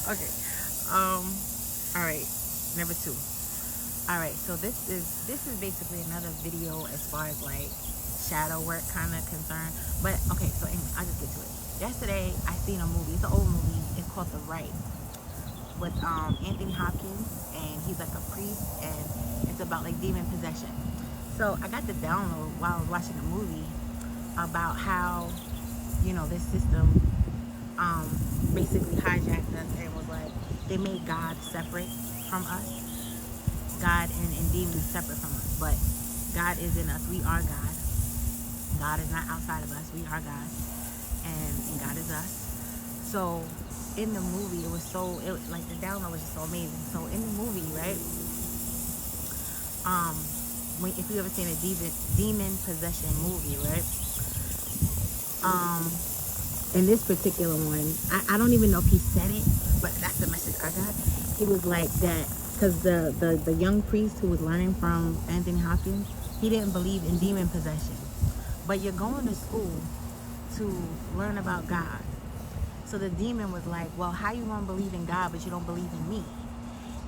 Okay. All right. Number two. All right. So this is basically another video as far as like shadow work kind of concerned. But okay. So anyway, I'll just get to it. Yesterday, I seen a movie. It's an old movie. It's called The Rites with Anthony Hopkins, and he's like a priest, and it's about like demon possession. So I got the download while I was watching the movie about how this system um, basically hijacked us and was like they made God separate from us, God and demons separate from us, but God is in us. We are God. God is not outside of us. We are God, and God is us. So in the movie, like the download was just so amazing. So in the movie, right? Um, if you ever seen a demon possession movie, right? Um, in this particular one, I don't even know if he said it, but that's the message I got. He was like that because the young priest who was learning from Anthony Hopkins, he didn't believe in demon possession. But you're going to school to learn about God. So the demon was like, well, how you gonna believe in God but you don't believe in me?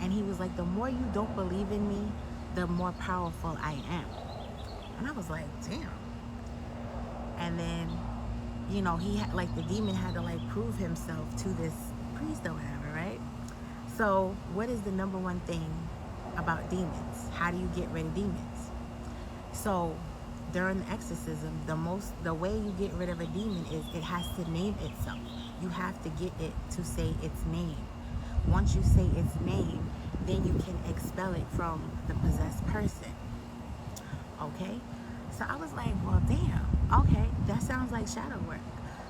And he was like, the more you don't believe in me, the more powerful I am. And I was like, damn. And then he had like the demon had to like prove himself to this priest or whatever, right? So what is the number one thing about demons? How do you get rid of demons? So during the exorcism, the way you get rid of a demon is it has to name itself. You have to get it to say its name. Once you say its name, then you can expel it from the possessed person. Okay? So I was like, well, damn. Okay, that sounds like shadow work.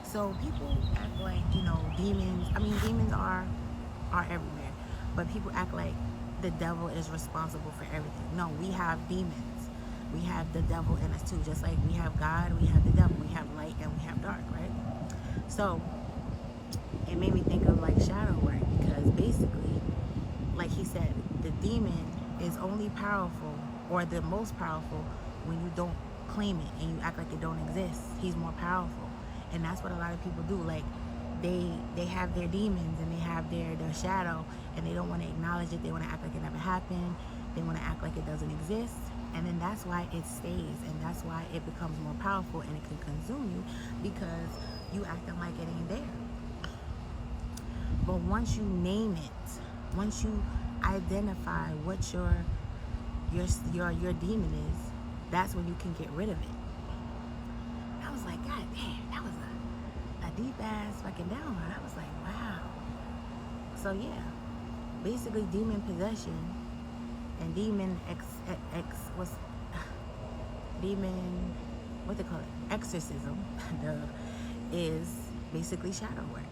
So people act like, demons. I mean, demons are everywhere. But people act like the devil is responsible for everything. No, we have demons. We have the devil in us too. Just like we have God, we have the devil. We have light and we have dark, right? So it made me think of like shadow work because basically, like he said, the demon is only powerful or the most powerful when you don't claim it and you act like it don't exist. He's more powerful. And that's what a lot of people do. Like they have their demons and they have their shadow and they don't want to acknowledge it. They want to act like it never happened. They want to act like it doesn't exist. And then that's why it stays, and that's why it becomes more powerful and it can consume you because you acting like it ain't there. But once you name it, once you identify what your demon is, that's when you can get rid of it. I was like, God damn, that was a deep ass fucking download. I was like, wow. So yeah, basically demon possession and what they call it, exorcism, is basically shadow work.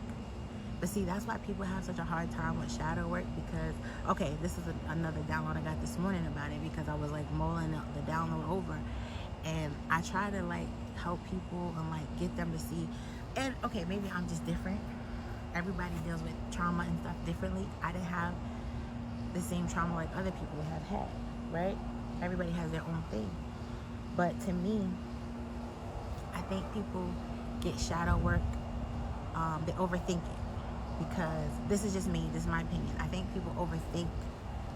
But see, that's why people have such a hard time with shadow work because, okay, this is another download I got this morning about it because I was like mulling the download over, and I try to like help people and like get them to see, and okay, maybe I'm just different. Everybody deals with trauma and stuff differently. I didn't have the same trauma like other people have had, right? Everybody has their own thing. But to me, I think people get shadow work, they overthink it. Because this is just me, this is my opinion. I think people overthink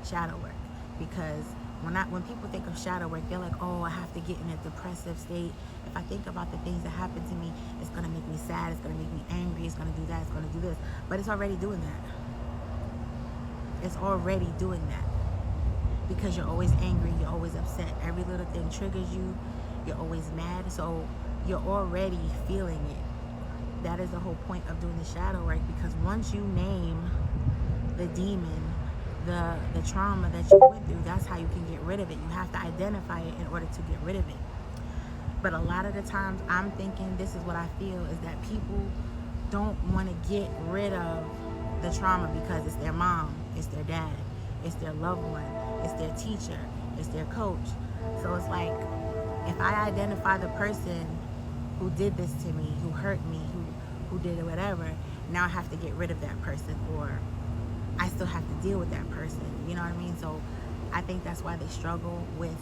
shadow work because when people think of shadow work, they're like, oh, I have to get in a depressive state. If I think about the things that happen to me, it's gonna make me sad, it's gonna make me angry, it's gonna do that, it's gonna do this. But it's already doing that. It's already doing that. Because you're always angry, you're always upset. Every little thing triggers you, you're always mad. So you're already feeling it. That is the whole point of doing the shadow work, because once you name the demon, the trauma that you went through, that's how you can get rid of it. You have to identify it in order to get rid of it. But a lot of the times I'm thinking, this is what I feel, is that people don't want to get rid of the trauma because it's their mom, it's their dad, it's their loved one, it's their teacher, it's their coach. So it's like, if I identify the person who did this to me, who hurt me, who did it, whatever, now I have to get rid of that person, or I still have to deal with that person. You know what I mean? So I think that's why they struggle with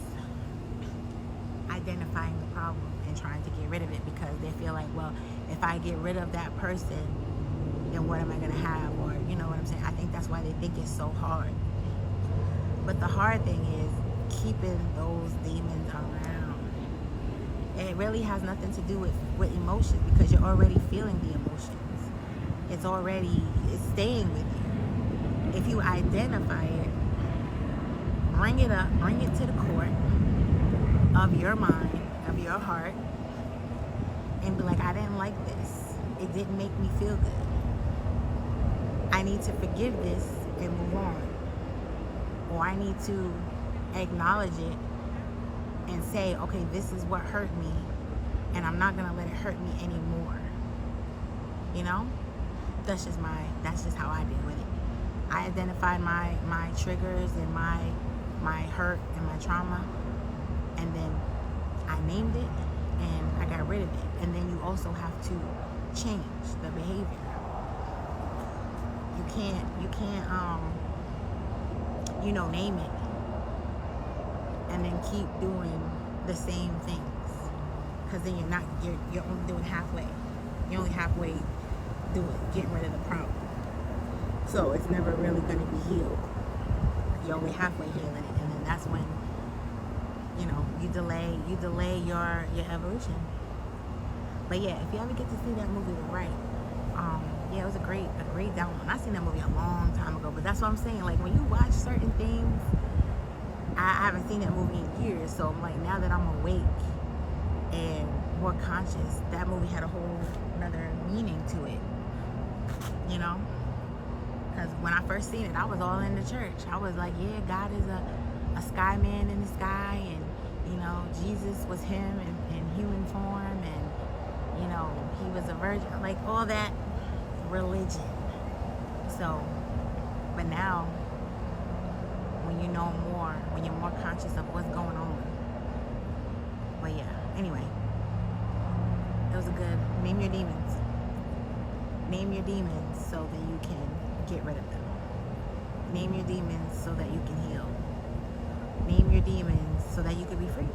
identifying the problem and trying to get rid of it, because they feel like, well, if I get rid of that person, then what am I going to have? Or, you know what I'm saying? I think that's why they think it's so hard. But the hard thing is keeping those demons around. It really has nothing to do with emotions, because you're already feeling the emotions. It's staying with you. If you identify it, bring it up, bring it to the court of your mind, of your heart, and be like, I didn't like this. It didn't make me feel good. I need to forgive this and move on. Or I need to acknowledge it and say, okay, this is what hurt me, and I'm not gonna let it hurt me anymore. You know? That's just how I deal with it. I identified my triggers and my hurt and my trauma, and then I named it and I got rid of it. And then you also have to change the behavior. You can't name it and then keep doing the same things, because then you're only doing halfway. You're only halfway getting rid of the problem. So it's never really going to be healed. You're only halfway healing it, and then that's when you delay your evolution. But yeah, if you ever get to see that movie, The Right, yeah, it was a great download. I seen that movie a long time ago, but that's what I'm saying. Like, when you watch certain things, I haven't seen that movie in years, so I'm like, now that I'm awake and more conscious, that movie had a whole another meaning to it. Because when I first seen it, I was all in the church. I was like, yeah, God is a sky man in the sky, and Jesus was him in human form, and he was a virgin, like all that religion. So, but now, when you know more, when you're more conscious of what's going on. But yeah, anyway, it was a good name your demons. Name your demons so that you can get rid of them. Name your demons so that you can heal. Name your demons so that you can be free.